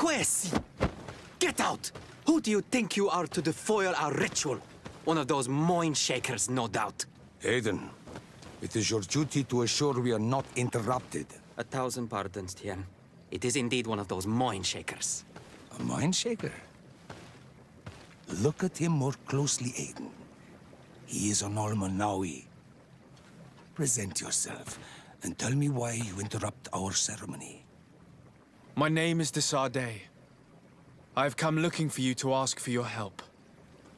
Quesi! Get out! Who do you think you are to foil our ritual? One of those mind shakers, no doubt. Aiden, it is your duty to assure we are not interrupted. 1,000 pardons, Tien. It is indeed one of those mind shakers. A mind shaker? Look at him more closely, Aiden. He is an Almanawi. Present yourself, and tell me why you interrupt our ceremony. My name is Desardet. I have come looking for you to ask for your help.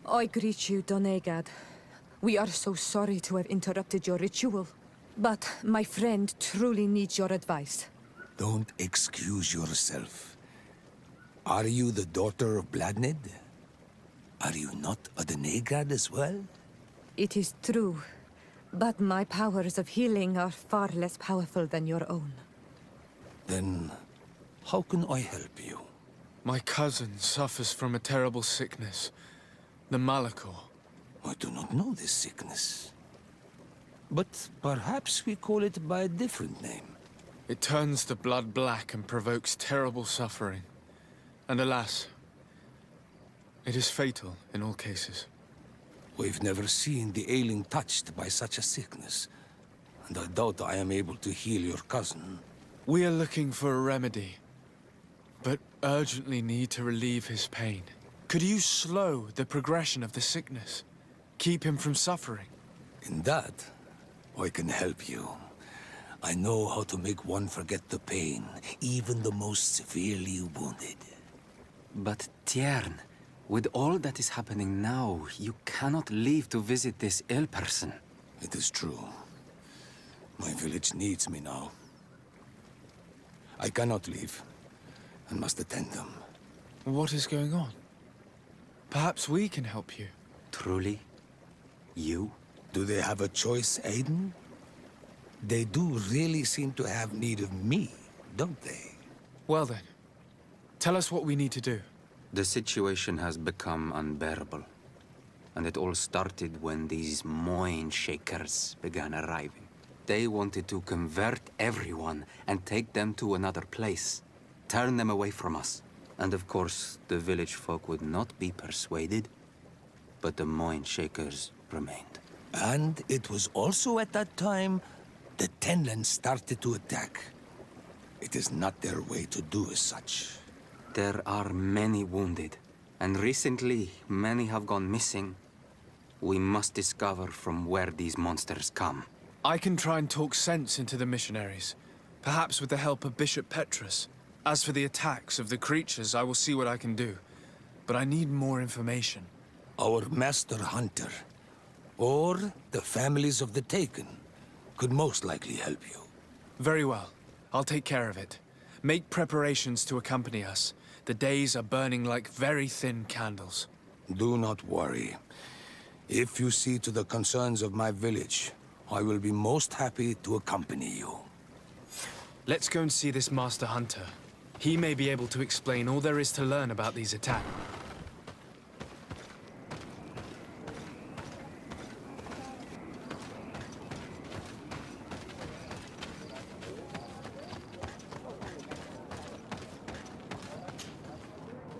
I greet you, Donegad. We are so sorry to have interrupted your ritual. But my friend truly needs your advice. Don't excuse yourself. Are you the daughter of Bladnid? Are you not a Donegad as well? It is true, but my powers of healing are far less powerful than your own. Then, how can I help you? My cousin suffers from a terrible sickness, the Malachor. I do not know this sickness. But perhaps we call it by a different name. It turns the blood black and provokes terrible suffering. And alas, it is fatal in all cases. We've never seen the ailing touched by such a sickness, and I doubt I am able to heal your cousin. We are looking for a remedy, but urgently need to relieve his pain. Could you slow the progression of the sickness? Keep him from suffering? In that, I can help you. I know how to make one forget the pain, even the most severely wounded. But Tiern, with all that is happening now, you cannot leave to visit this ill person. It is true. My village needs me now. I cannot leave, and must attend them. What is going on? Perhaps we can help you. Truly? You? Do they have a choice, Aiden? They do really seem to have need of me, don't they? Well then, tell us what we need to do. The situation has become unbearable. And it all started when these mind shakers began arriving. They wanted to convert everyone and take them to another place. Turn them away from us. And of course, the village folk would not be persuaded. But the mind shakers remained. And it was also at that time the Tenlands started to attack. It is not their way to do as such. There are many wounded, and recently many have gone missing. We must discover from where these monsters come. I can try and talk sense into the missionaries, perhaps with the help of Bishop Petrus. As for the attacks of the creatures, I will see what I can do. But I need more information. Our master hunter, or the families of the Taken, could most likely help you. Very well. I'll take care of it. Make preparations to accompany us. The days are burning like very thin candles. Do not worry. If you see to the concerns of my village, I will be most happy to accompany you. Let's go and see this Master Hunter. He may be able to explain all there is to learn about these attacks.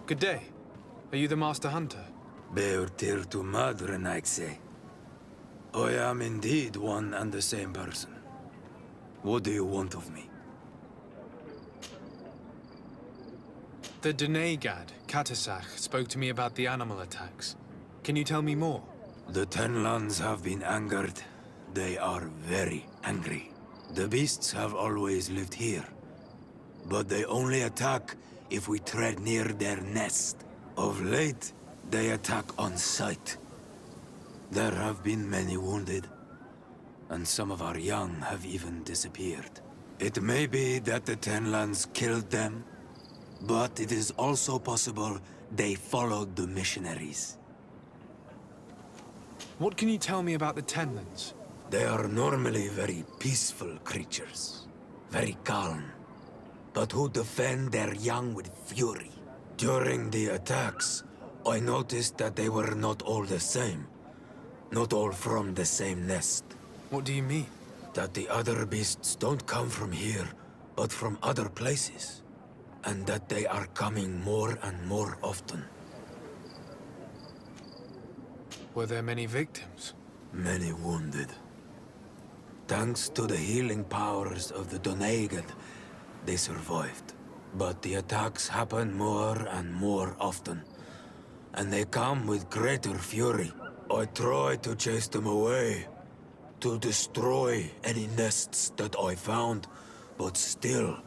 Good day. Are you the Master Hunter? Beurtir to Madren, I say. I am indeed one and the same person. What do you want of me? The Donegad, Katasach, spoke to me about the animal attacks. Can you tell me more? The Tenlands have been angered. They are very angry. The beasts have always lived here. But they only attack if we tread near their nest. Of late, they attack on sight. There have been many wounded, and some of our young have even disappeared. It may be that the Tenlands killed them, but it is also possible they followed the missionaries. What can you tell me about the Tenlands? They are normally very peaceful creatures, very calm, but who defend their young with fury. During the attacks, I noticed that they were not all the same. Not all from the same nest. What do you mean? That the other beasts don't come from here, but from other places. and that they are coming more and more often. Were there many victims? Many wounded. Thanks to the healing powers of the Doneigad, they survived. But the attacks happen more and more often, and they come with greater fury. I try to chase them away, to destroy any nests that I found, but still,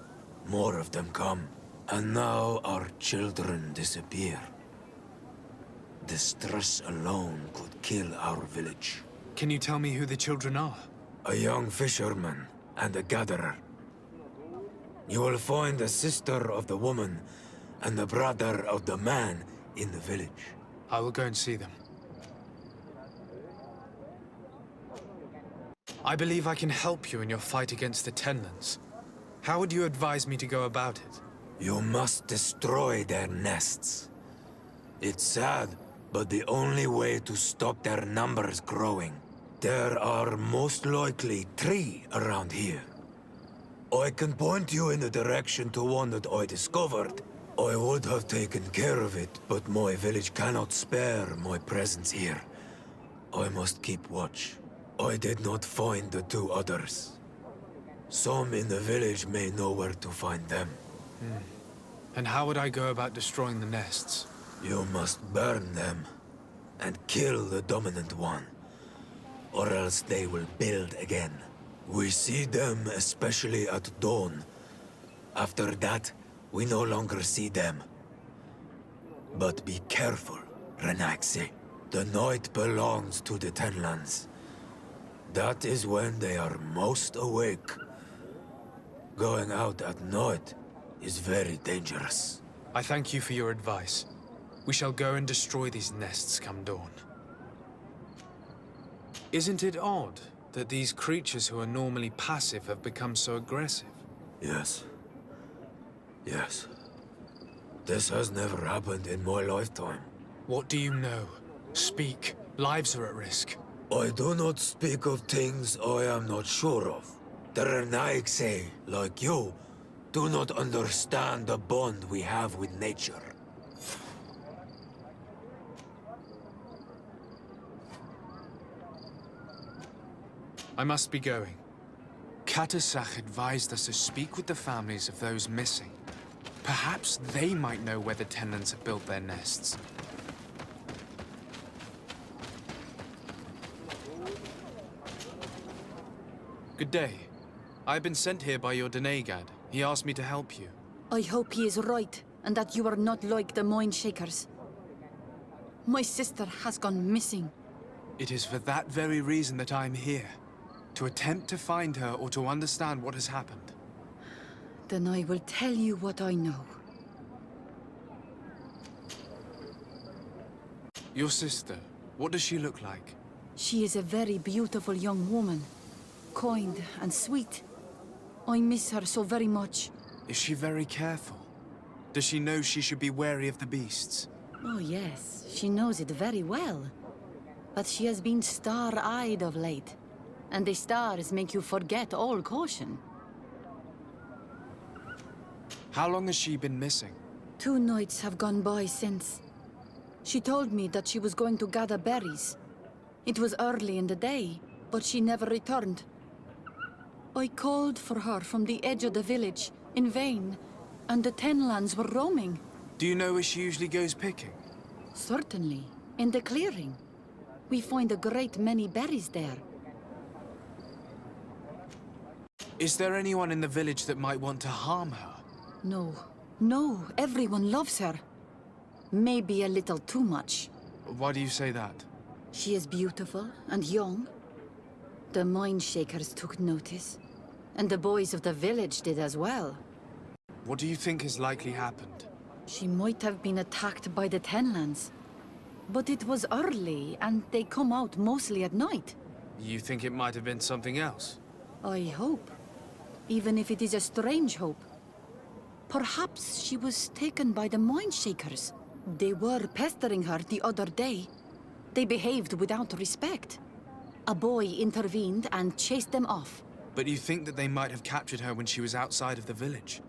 more of them come. And now our children disappear. The stress alone could kill our village. Can you tell me who the children are? A young fisherman and a gatherer. You will find the sister of the woman and the brother of the man in the village. I will go and see them. I believe I can help you in your fight against the Tenlands. How would you advise me to go about it? You must destroy their nests. It's sad, but the only way to stop their numbers growing. There are most likely 3 around here. I can point you in the direction to one that I discovered. I would have taken care of it, but my village cannot spare my presence here. I must keep watch. I did not find the 2 others. Some in the village may know where to find them. And how would I go about destroying the nests? You must burn them and kill the dominant one, or else they will build again. We see them especially at dawn. After that, we no longer see them. But be careful, Renaxe. The night belongs to the Tenlands. That is when they are most awake. Going out at night is very dangerous. I thank you for your advice. We shall go and destroy these nests come dawn. Isn't it odd that these creatures who are normally passive have become so aggressive? Yes. Yes. This has never happened in my lifetime. What do you know? Speak. Lives are at risk. I do not speak of things I am not sure of. The Renaigse, like you, do not understand the bond we have with nature. I must be going. Katasach advised us to speak with the families of those missing. Perhaps they might know where the Tenlands have built their nests. Good day. I've been sent here by your Doneigad. He asked me to help you. I hope he is right, and that you are not like the Mind Shakers. My sister has gone missing. It is for that very reason that I'm here. To attempt to find her or to understand what has happened. Then I will tell you what I know. Your sister, what does she look like? She is a very beautiful young woman. Kind and sweet. I miss her so very much. Is she very careful? Does she know she should be wary of the beasts? Oh yes, she knows it very well. But she has been star-eyed of late. And the stars make you forget all caution. How long has she been missing? 2 nights have gone by since. She told me that she was going to gather berries. It was early in the day, but she never returned. I called for her from the edge of the village, in vain, and the Tenlands were roaming. Do you know where she usually goes picking? Certainly, in the clearing. We find a great many berries there. Is there anyone in the village that might want to harm her? No, everyone loves her. Maybe a little too much. Why do you say that? She is beautiful and young. The Mind Shakers took notice, and the boys of the village did as well. What do you think has likely happened? She might have been attacked by the Tenlands. But it was early, and they come out mostly at night. You think it might have been something else? I hope. Even if it is a strange hope. Perhaps she was taken by the Mind Shakers. They were pestering her the other day. They behaved without respect. A boy intervened and chased them off. But you think that they might have captured her when she was outside of the village?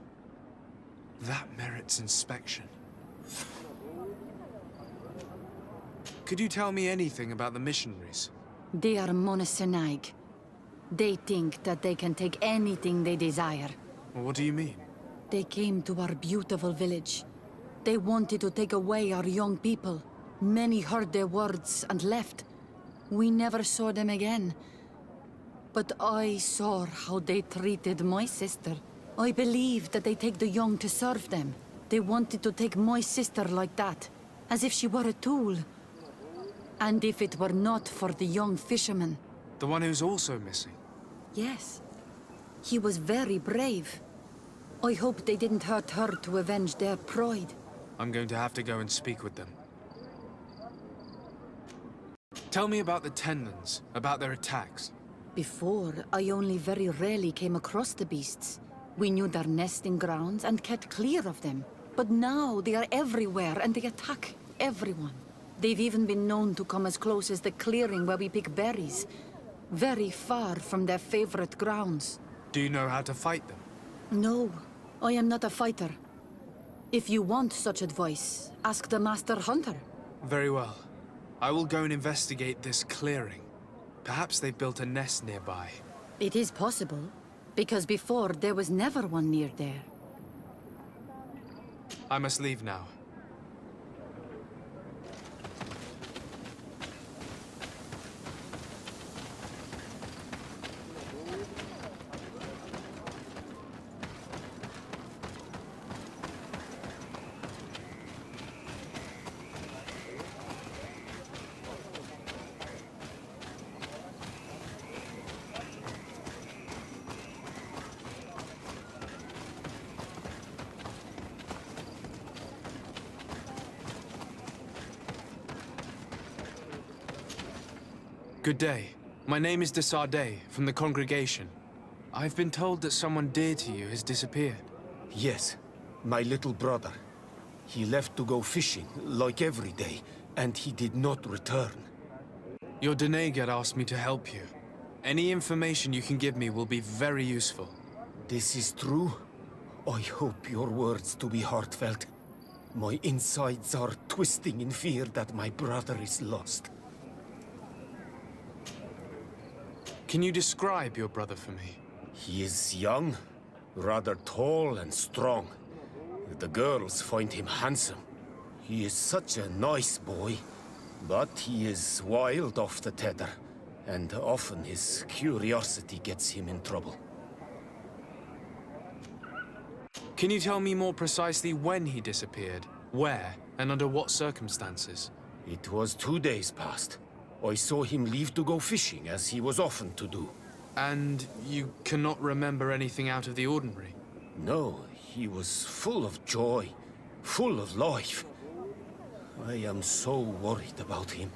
That merits inspection. Could you tell me anything about the missionaries? They are monosynaig. They think that they can take anything they desire. What do you mean? They came to our beautiful village. They wanted to take away our young people. Many heard their words and left. We never saw them again. But I saw how they treated my sister. I believe that they take the young to serve them. They wanted to take my sister like that, as if she were a tool. And if it were not for the young fisherman... The one who's also missing? Yes. He was very brave. I hope they didn't hurt her to avenge their pride. I'm going to have to go and speak with them. Tell me about the Tenlins, about their attacks. Before, I only very rarely came across the beasts. We knew their nesting grounds and kept clear of them. But now they are everywhere and they attack everyone. They've even been known to come as close as the clearing where we pick berries. Very far from their favorite grounds. Do you know how to fight them? No, I am not a fighter. If you want such advice, ask the Master Hunter. Very well. I will go and investigate this clearing. Perhaps they've built a nest nearby. It is possible, because before there was never one near there. I must leave now. Good day. My name is de Sardet, from the congregation. I've been told that someone dear to you has disappeared. Yes, my little brother. He left to go fishing, like every day, and he did not return. Your Donegad asked me to help you. Any information you can give me will be very useful. This is true? I hope your words to be heartfelt. My insides are twisting in fear that my brother is lost. Can you describe your brother for me? He is young, rather tall and strong. The girls find him handsome. He is such a nice boy, but he is wild off the tether, and often his curiosity gets him in trouble. Can you tell me more precisely when he disappeared, where, and under what circumstances? It was 2 days past. I saw him leave to go fishing, as he was often to do. And you cannot remember anything out of the ordinary? No, he was full of joy, full of life. I am so worried about him.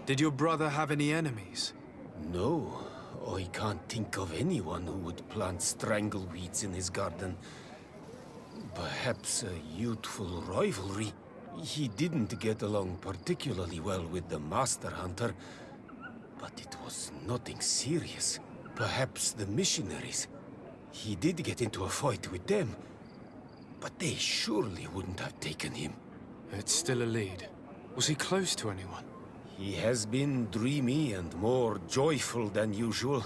Did your brother have any enemies? No, I can't think of anyone who would plant strangleweeds in his garden. Perhaps a youthful rivalry. He didn't get along particularly well with the Master Hunter, but it was nothing serious. Perhaps the missionaries. He did get into a fight with them, but they surely wouldn't have taken him. It's still a lead. Was he close to anyone? He has been dreamy and more joyful than usual.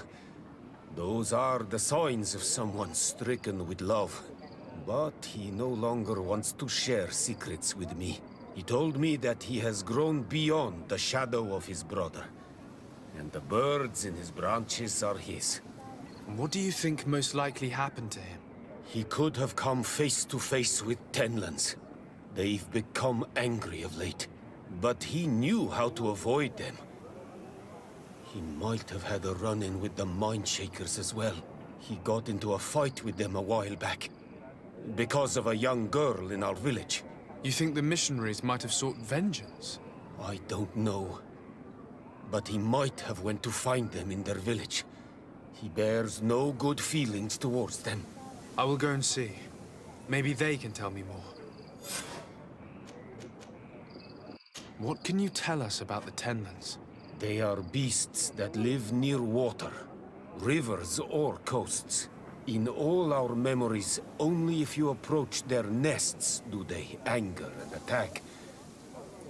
Those are the signs of someone stricken with love. But he no longer wants to share secrets with me. He told me that he has grown beyond the shadow of his brother. And the birds in his branches are his. What do you think most likely happened to him? He could have come face to face with Tenlins. They've become angry of late. But he knew how to avoid them. He might have had a run-in with the Mindshakers as well. He got into a fight with them a while back. Because of a young girl in our village. You think the missionaries might have sought vengeance? I don't know. But he might have went to find them in their village. He bears no good feelings towards them. I will go and see. Maybe they can tell me more. What can you tell us about the Tenlins? They are beasts that live near water, rivers or coasts. In all our memories, only if you approach their nests do they anger and attack.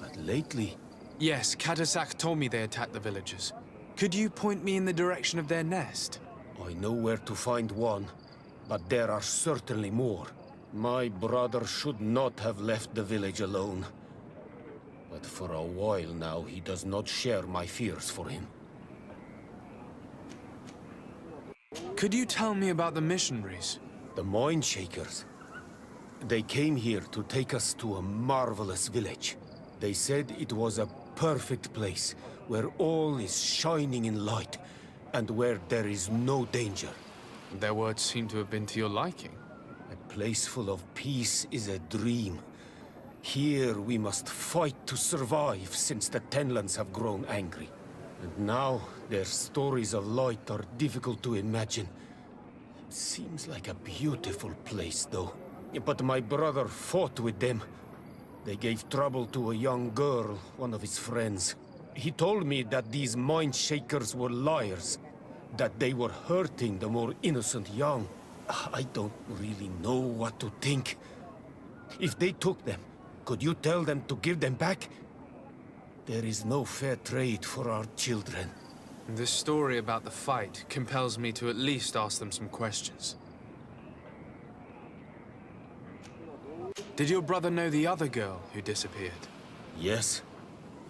But lately, Yes, Katasak told me they attacked the villagers. Could you point me in the direction of their nest? I know where to find one, but there are certainly more. My brother should not have left the village alone. But for a while now, he does not share my fears for him. Could you tell me about the missionaries? The Mind Shakers. They came here to take us to a marvelous village. They said it was a perfect place, where all is shining in light, and where there is no danger. Their words seem to have been to your liking. A place full of peace is a dream. Here we must fight to survive, since the Tenlands have grown angry. And now, their stories of light are difficult to imagine. It seems like a beautiful place, though. But my brother fought with them. They gave trouble to a young girl, one of his friends. He told me that these Mind Shakers were liars, that they were hurting the more innocent young. I don't really know what to think. If they took them, could you tell them to give them back? There is no fair trade for our children. This story about the fight compels me to at least ask them some questions. Did your brother know the other girl who disappeared? Yes.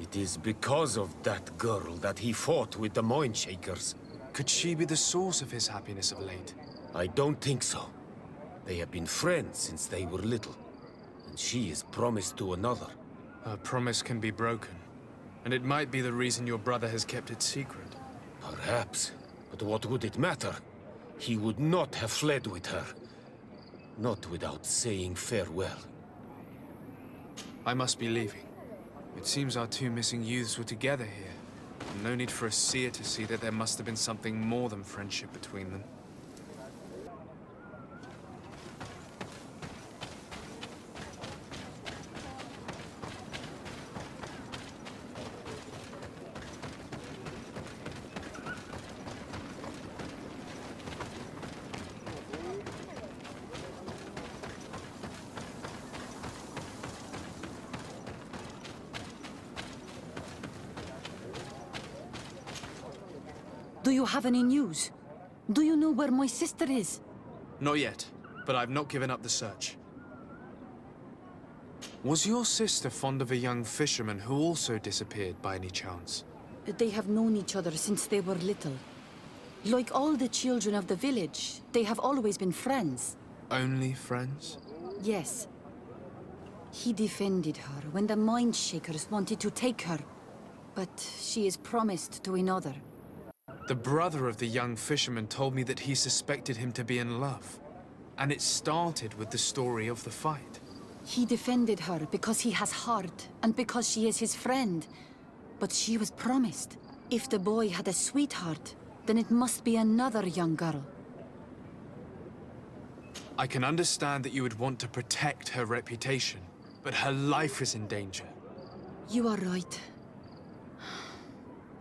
It is because of that girl that he fought with the Mind Shakers. Could she be the source of his happiness of late? I don't think so. They have been friends since they were little. And she is promised to another. A promise can be broken. And it might be the reason your brother has kept it secret. Perhaps. But what would it matter? He would not have fled with her. Not without saying farewell. I must be leaving. It seems our two missing youths were together here. No need for a seer to see that there must have been something more than friendship between them. Do you have any news? Do you know where my sister is? Not yet, but I've not given up the search. Was your sister fond of a young fisherman who also disappeared by any chance? They have known each other since they were little. Like all the children of the village, they have always been friends. Only friends? Yes. He defended her when the Mind Shakers wanted to take her. But she is promised to another. The brother of the young fisherman told me that he suspected him to be in love. And it started with the story of the fight. He defended her because he has heart, and because she is his friend. But she was promised. If the boy had a sweetheart, then it must be another young girl. I can understand that you would want to protect her reputation, but her life is in danger. You are right.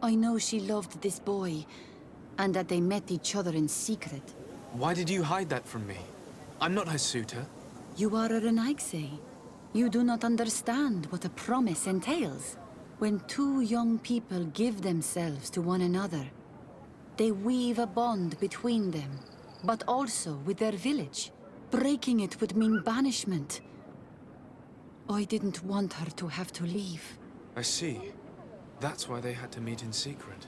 I know she loved this boy, and that they met each other in secret. Why did you hide that from me? I'm not her suitor. You are a Renaigse. You do not understand what a promise entails. When two young people give themselves to one another, they weave a bond between them, but also with their village. Breaking it would mean banishment. I didn't want her to have to leave. I see. That's why they had to meet in secret.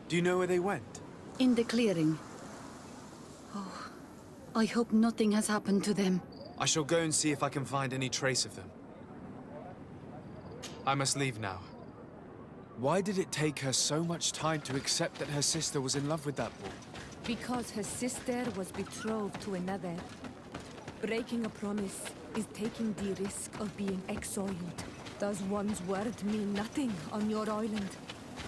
Do you know where they went? In the clearing. Oh, I hope nothing has happened to them. I shall go and see if I can find any trace of them. I must leave now. Why did it take her so much time to accept that her sister was in love with that boy? Because her sister was betrothed to another. Breaking a promise is taking the risk of being exiled. Does one's word mean nothing on your island?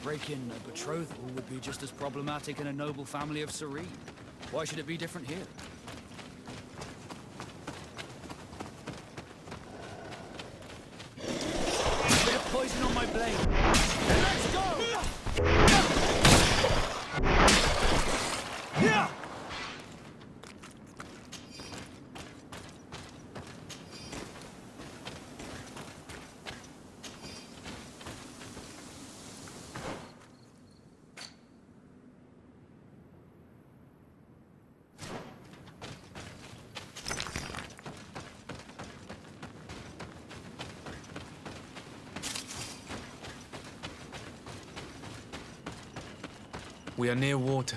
Breaking a betrothal would be just as problematic in a noble family of Serene. Why should it be different here? A bit of poison on my blade. Let's go! We are near water,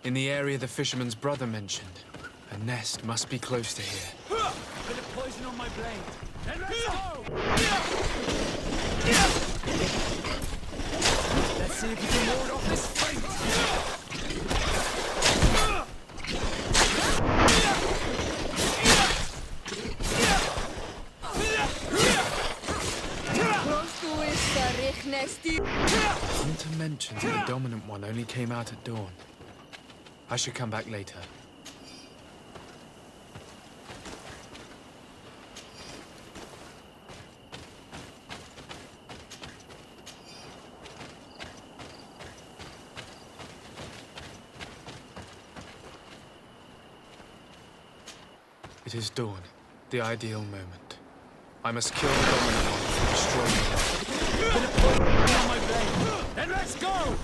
in the area the fisherman's brother mentioned. A nest must be close to here. Bit of poison on my blade. Then let's go! Let's see if we can ward off this fate! Hunter mentions the dominant one only came out at dawn. I should come back later. It is dawn, the ideal moment. I must kill the dominant one to destroy the Bit of poison on my blade. Then let's go!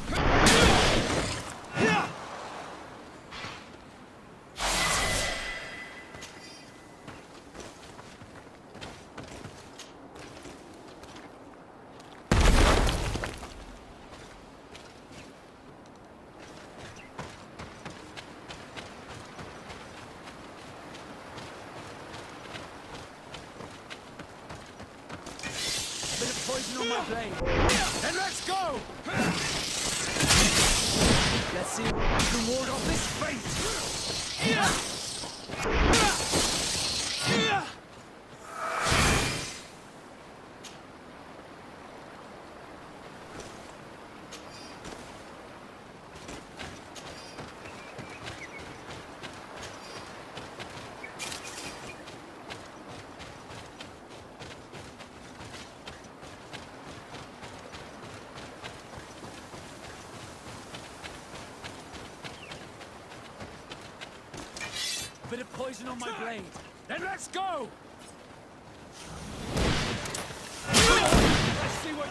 Bit of poison on my blade. Then let's go! Let's see if we can ward off this fate! Bit of poison on my blade. Then let's go! Let's see what...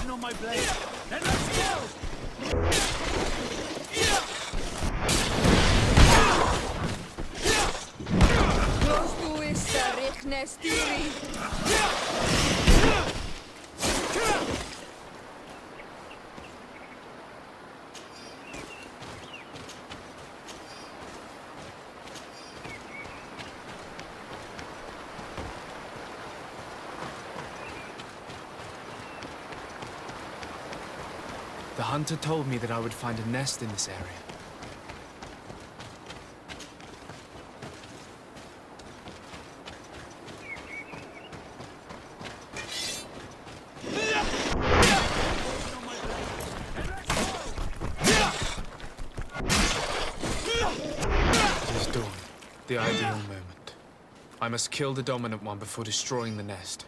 on my blade. Then let's go! Close to issa, richnes tiri. The hunter told me that I would find a nest in this area. It is dawn, the ideal moment. I must kill the dominant one before destroying the nest.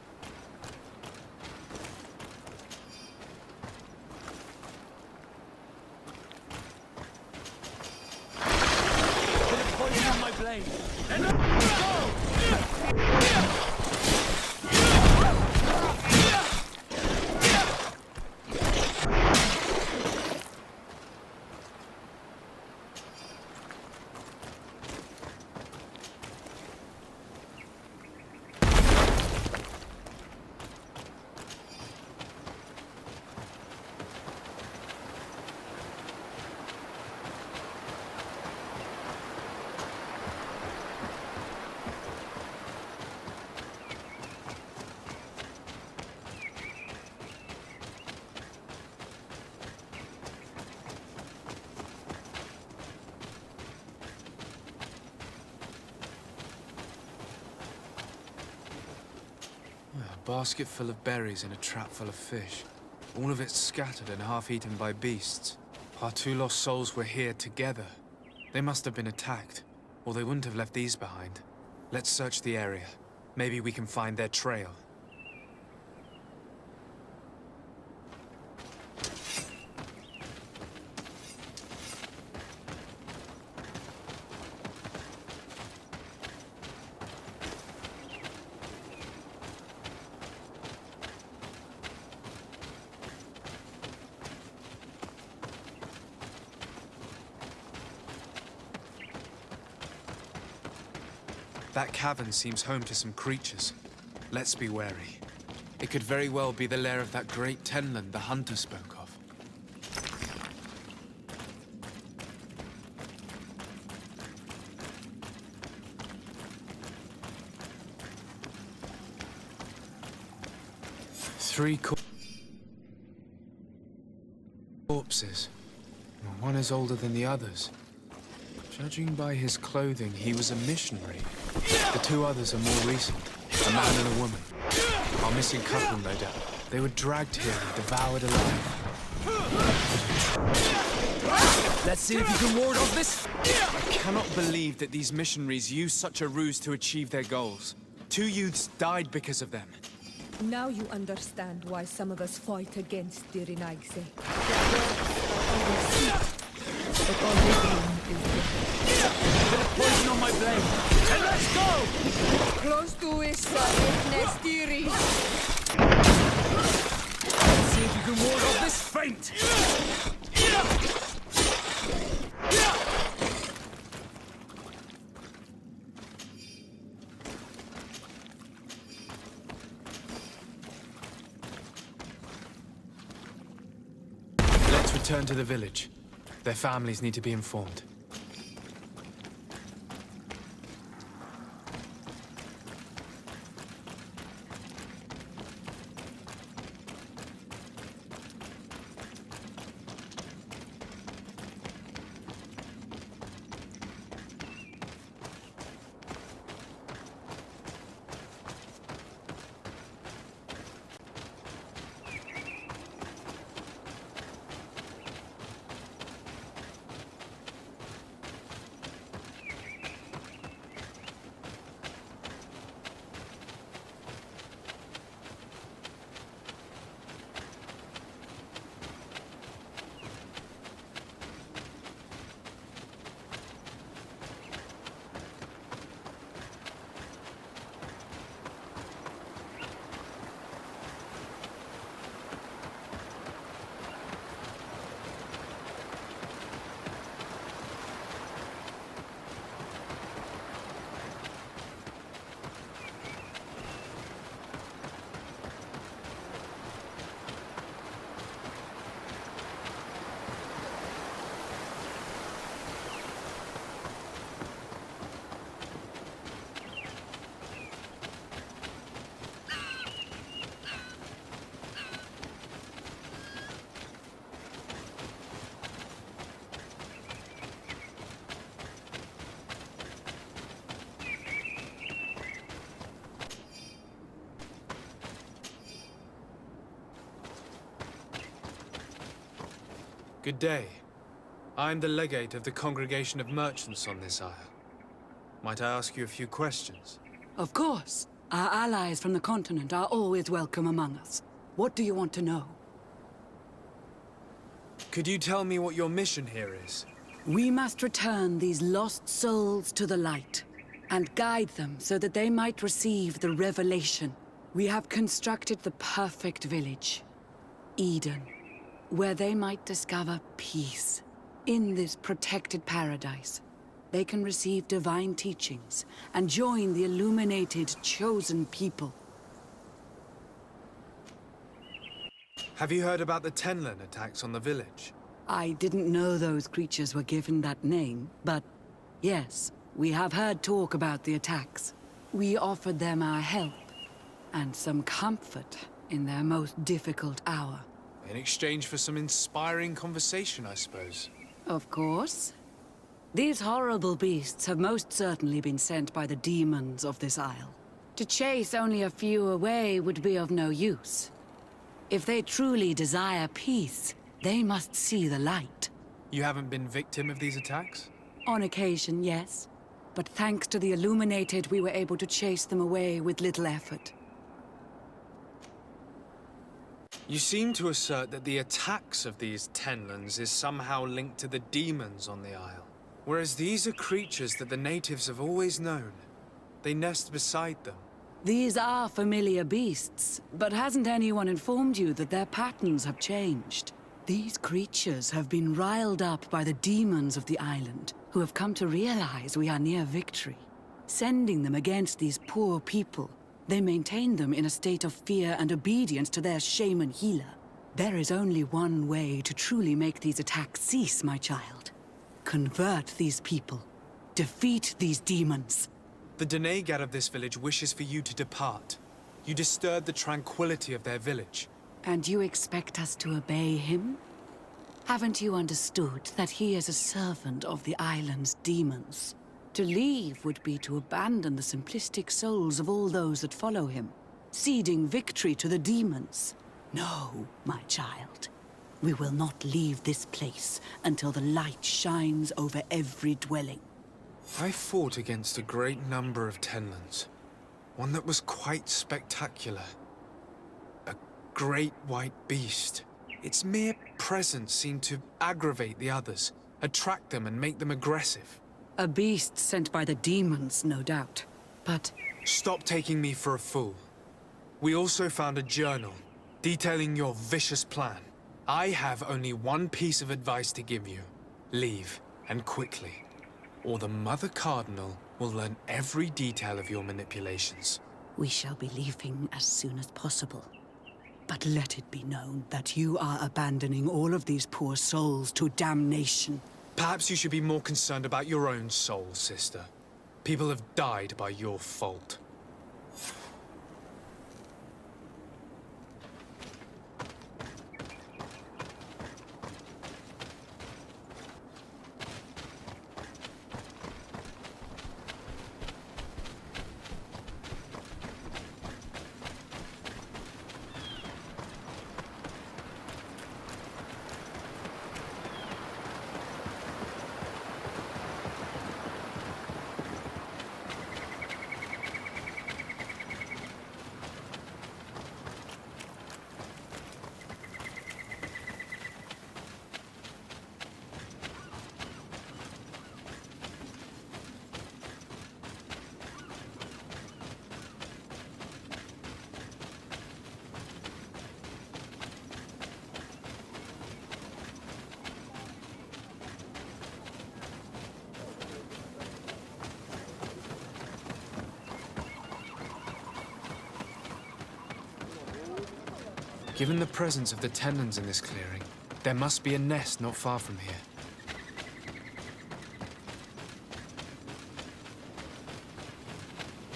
A basket full of berries and a trap full of fish. All of it scattered and half-eaten by beasts. Our two lost souls were here together. They must have been attacked, or they wouldn't have left these behind. Let's search the area. Maybe we can find their trail. That cavern seems home to some creatures. Let's be wary. It could very well be the lair of that great Tenland the hunter spoke of. Three corpses. One is older than the others. Judging by his clothing, he was a missionary. The two others are more recent, a man and a woman. Our missing couple, no doubt. They were dragged here and devoured alive. Let's see if you can ward off this. I cannot believe that these missionaries used such a ruse to achieve their goals. 2 youths died because of them. Now you understand why some of us fight against the Renaigse. But all living is different. Bit of poison on my blade. And let's go! Close to Issa, next Iri. Let's see if you can ward off this feint. Let's return to the village. Their families need to be informed. Good day. I'm the legate of the Congregation of Merchants on this isle. Might I ask you a few questions? Of course. Our allies from the continent are always welcome among us. What do you want to know? Could you tell me what your mission here is? We must return these lost souls to the light, and guide them so that they might receive the revelation. We have constructed the perfect village, Eden, where they might discover peace. In this protected paradise, they can receive divine teachings and join the illuminated, chosen people. Have you heard about the Tenland attacks on the village? I didn't know those creatures were given that name, but yes, we have heard talk about the attacks. We offered them our help and some comfort in their most difficult hour. In exchange for some inspiring conversation, I suppose. Of course. These horrible beasts have most certainly been sent by the demons of this isle. To chase only a few away would be of no use. If they truly desire peace, they must see the light. You haven't been victim of these attacks? On occasion, yes. But thanks to the Illuminated, we were able to chase them away with little effort. You seem to assert that the attacks of these Tenlands is somehow linked to the demons on the Isle. Whereas these are creatures that the natives have always known. They nest beside them. These are familiar beasts, but hasn't anyone informed you that their patterns have changed? These creatures have been riled up by the demons of the island, who have come to realize we are near victory. Sending them against these poor people, they maintain them in a state of fear and obedience to their shaman healer. There is only one way to truly make these attacks cease, my child. Convert these people. Defeat these demons. The Denegat of this village wishes for you to depart. You disturb the tranquility of their village. And you expect us to obey him? Haven't you understood that he is a servant of the island's demons? To leave would be to abandon the simplistic souls of all those that follow him, ceding victory to the demons. No, my child. We will not leave this place until the light shines over every dwelling. I fought against a great number of Tenlands. One that was quite spectacular. A great white beast. Its mere presence seemed to aggravate the others, attract them and make them aggressive. A beast sent by the demons, no doubt. But Stop taking me for a fool. We also found a journal detailing your vicious plan. I have only one piece of advice to give you. Leave, and quickly. Or the Mother Cardinal will learn every detail of your manipulations. we shall be leaving as soon as possible. But let it be known that you are abandoning all of these poor souls to damnation. Perhaps you should be more concerned about your own soul, sister. People have died by your fault. Given the presence of the Tenlands in this clearing, there must be a nest not far from here.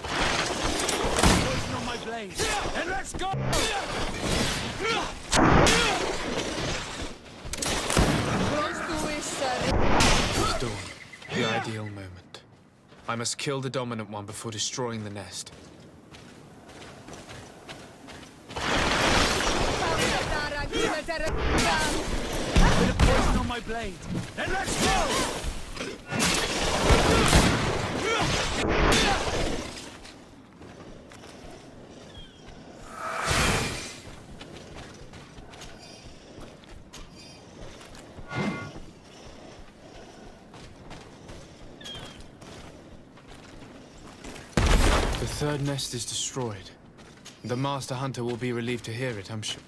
Poison on my blade. And let's go! Dawn, the ideal moment. I must kill the dominant one before destroying the nest. Bit of poison on my blade. And let's go! The third nest is destroyed. The Master Hunter will be relieved to hear it, I'm sure.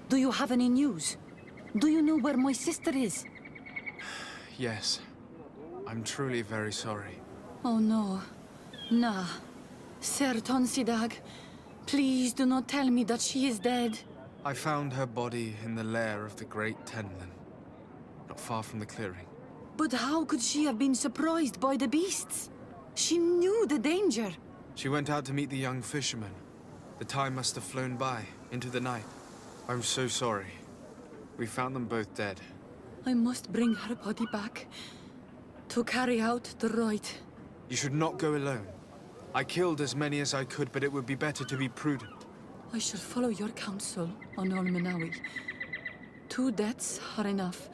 Do you have any news? Do you know where my sister is? Yes. I'm truly very sorry. Oh no. Nah. Ser Tonsidag. Please do not tell me that she is dead. I found her body in the lair of the Great Tenlin, not far from the clearing. But how could she have been surprised by the beasts? She knew the danger. She went out to meet the young fisherman. The time must have flown by, into the night. I'm so sorry. We found them both dead. I must bring her body back to carry out the rite. You should not go alone. I killed as many as I could, but it would be better to be prudent. I shall follow your counsel on Olmenawi. 2 deaths are enough.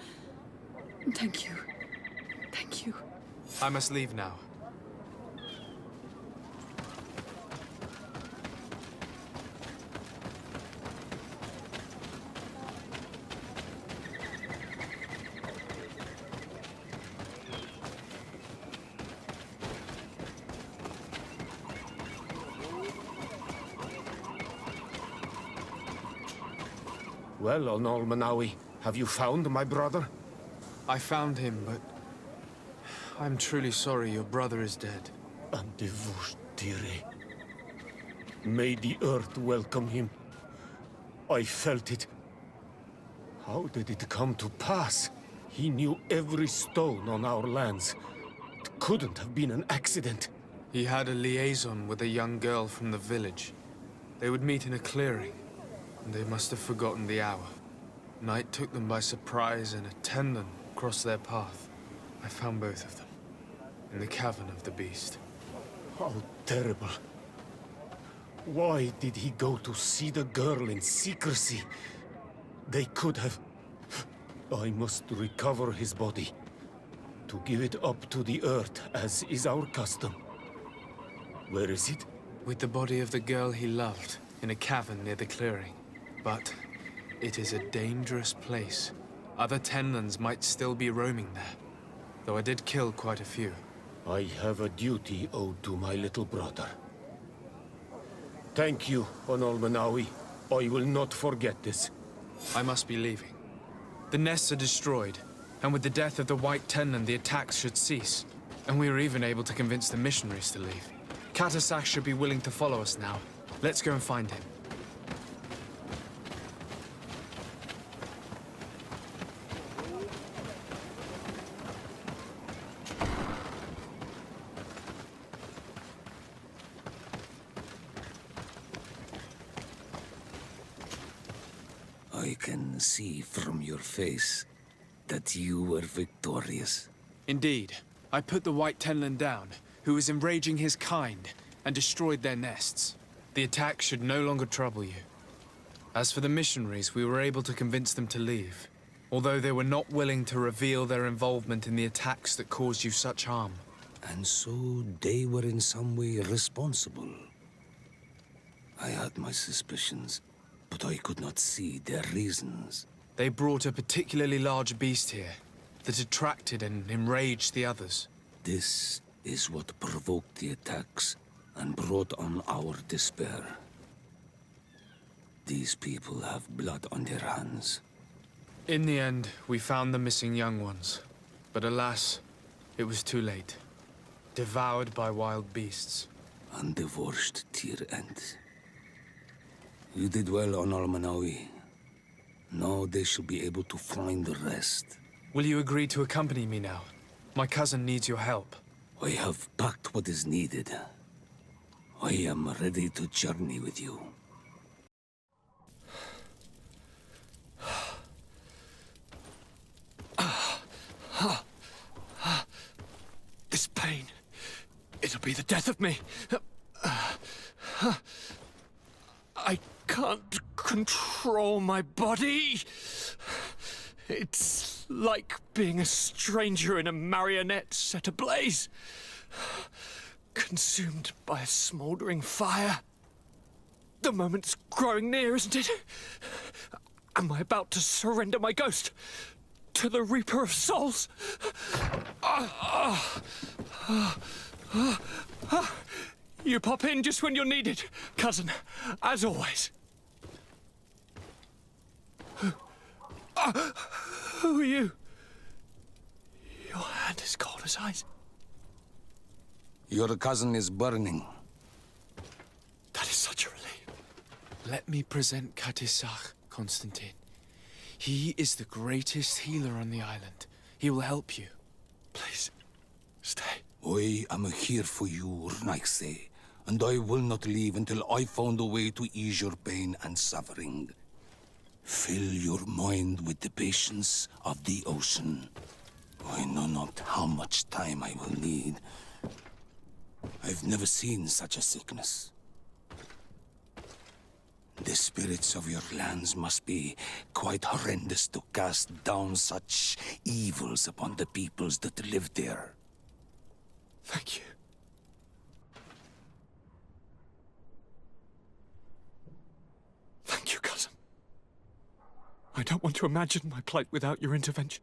Thank you. Thank you. I must leave now. Well, Onol Manawi, have you found my brother? I found him, but I'm truly sorry your brother is dead. Andevush Tire. May the earth welcome him. I felt it. How did it come to pass? He knew every stone on our lands. It couldn't have been an accident. He had a liaison with a young girl from the village. They would meet in a clearing, and they must have forgotten the hour. Night took them by surprise, and a Tenlin crossed their path. I found both of them, in the cavern of the beast. How terrible. Why did he go to see the girl in secrecy? They could have... I must recover his body. To give it up to the earth, as is our custom. Where is it? With the body of the girl he loved, in a cavern near the clearing. But it is a dangerous place. Other Tenlins might still be roaming there, though I did kill quite a few. I have a duty owed to my little brother. Thank you, Onol Manawi. I will not forget this. I must be leaving. The nests are destroyed, and with the death of the White Tenlin, the attacks should cease. And we were even able to convince the missionaries to leave. Katasak should be willing to follow us now. Let's go and find him. I can see from your face that you were victorious. Indeed. I put the White Tenlin down, who was enraging his kind, and destroyed their nests. The attack should no longer trouble you. As for the missionaries, we were able to convince them to leave, although they were not willing to reveal their involvement in the attacks that caused you such harm. And so they were in some way responsible. I had my suspicions, but I could not see their reasons. They brought a particularly large beast here that attracted and enraged the others. This is what provoked the attacks and brought on our despair. These people have blood on their hands. In the end, we found the missing young ones. But alas, it was too late. Devoured by wild beasts. And divorced Tyr end. You did well on Almanawi. Now they should be able to find the rest. Will you agree to accompany me now? My cousin needs your help. I have packed what is needed. I am ready to journey with you. This pain, it'll be the death of me. I can't control my body. It's like being a stranger in a marionette set ablaze. Consumed by a smoldering fire. The moment's growing near, isn't it? Am I about to surrender my ghost to the Reaper of Souls? You pop in just when you're needed, cousin, as always. Who are you? Your hand is cold as ice. Your cousin is burning. That is such a relief. Let me present Katisach, Constantin. He is the greatest healer on the island. He will help you. Please, stay. I am here for you, Rnaigse, and I will not leave until I found a way to ease your pain and suffering. Fill your mind with the patience of the ocean. I know not how much time I will need. I've never seen such a sickness. The spirits of your lands must be quite horrendous to cast down such evils upon the peoples that live there. Thank you. Thank you, cousin. I don't want to imagine my plight without your intervention.